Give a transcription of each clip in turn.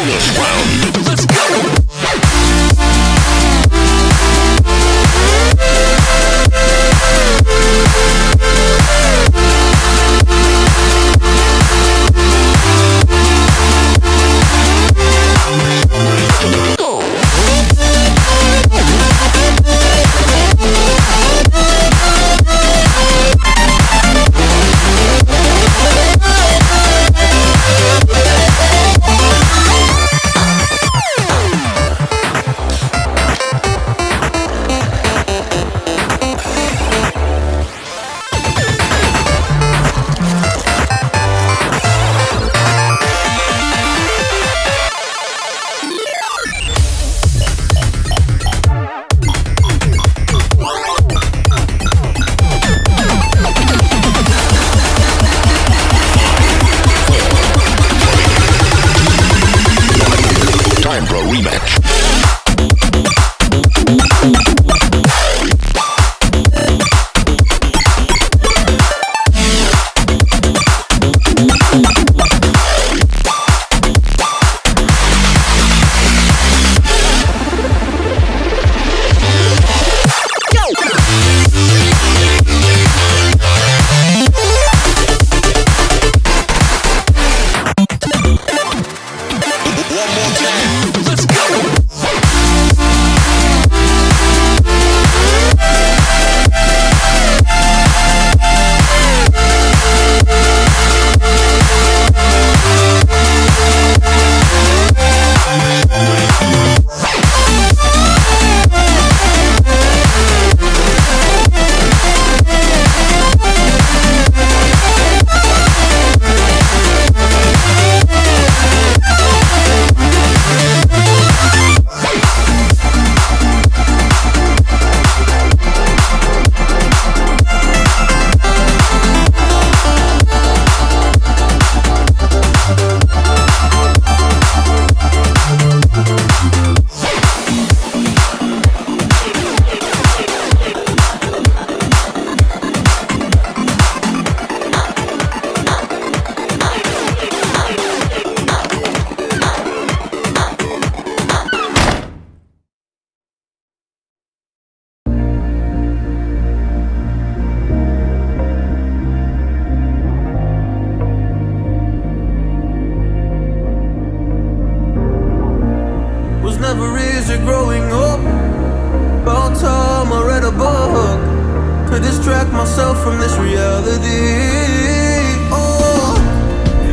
bonus round. Let's go. Time for a rematch. Never easy growing up. About time I read a book to distract myself from this reality. Oh,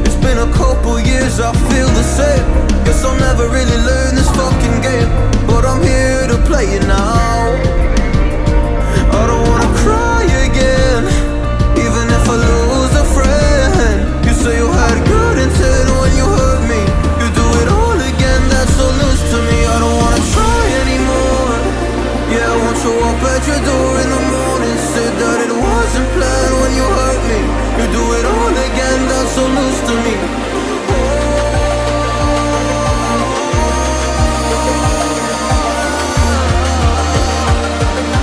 it's been a couple years, I feel the same. Guess I'll never really learn this fucking game, but I'm here to play it now. I don't wanna cry again, even if I lose a friend. You say you had good intent when you hurt me. You do it all again, that's so loose to me. I don't wanna try anymore. Yeah, I won't show up at your door in the morning. Said that it wasn't planned when you hurt me. You do it all again, that's so loose to me.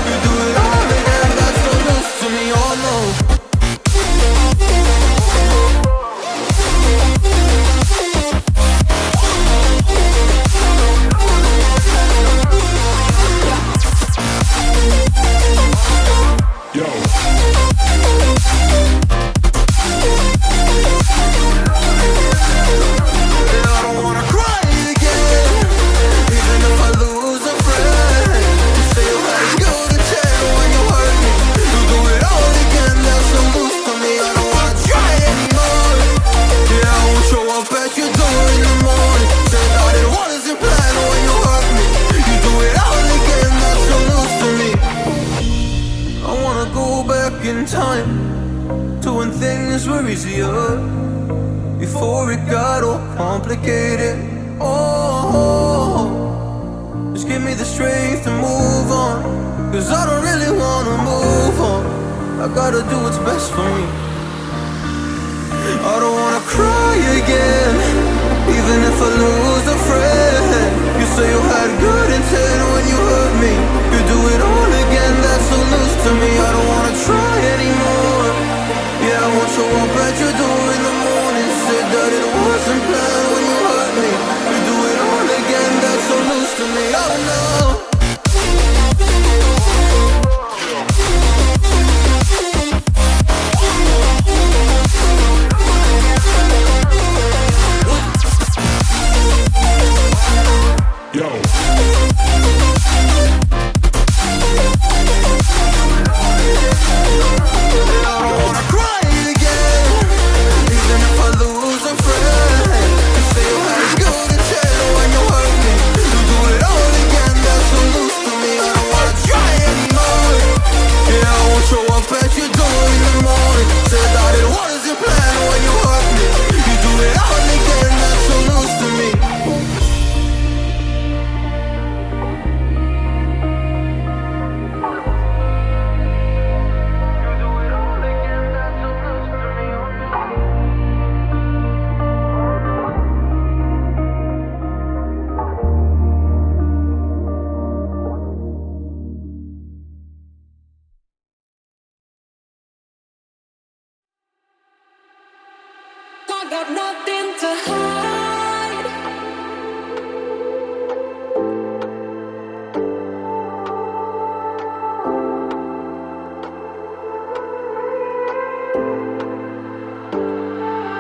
You do it all again, that's so loose to me. Oh no. Time to when things were easier, before it got all complicated. Oh, just give me the strength to move on, cause I don't really wanna move on. I gotta do what's best for me. I don't wanna cry again, even if I lose a friend. You say you had good intent when you hurt me. You do it all again, that's so loose to me. I don't wanna try anymore. Yeah, I won't show up at your door in the morning. Said that it wasn't planned when you hurt me. You do it Got nothing to hide.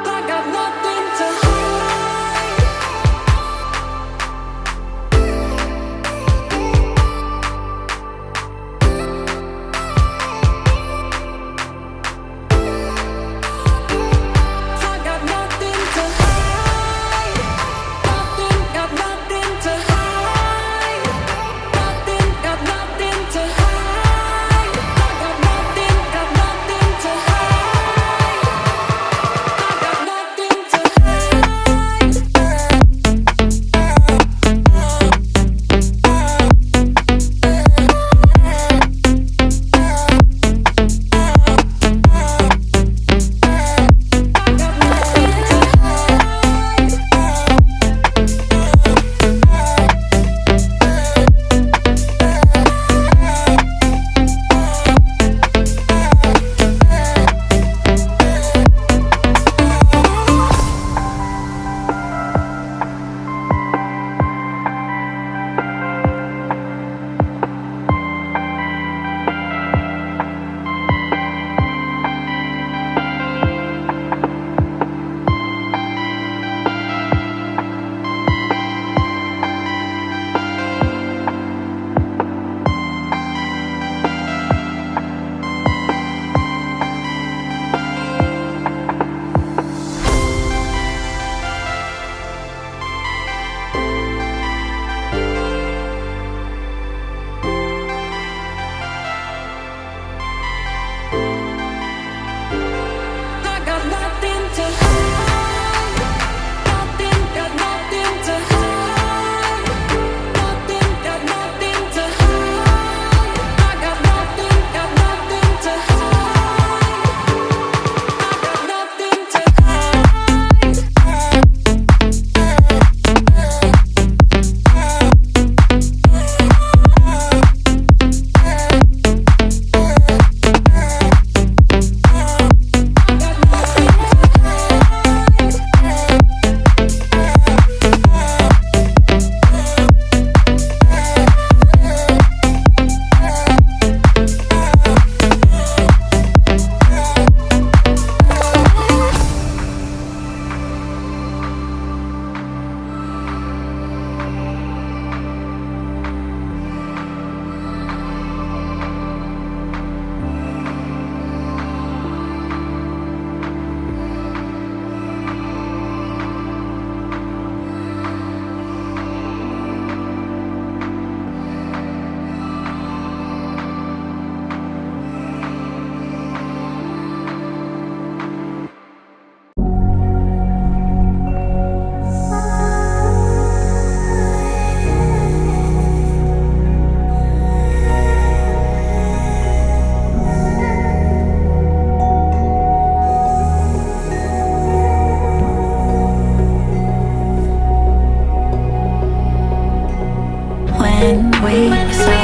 I got nothing to hide. I got nothing to hide. Got nothing to hide. Got nothing to hide. I got nothing to hide. I got nothing to When we saw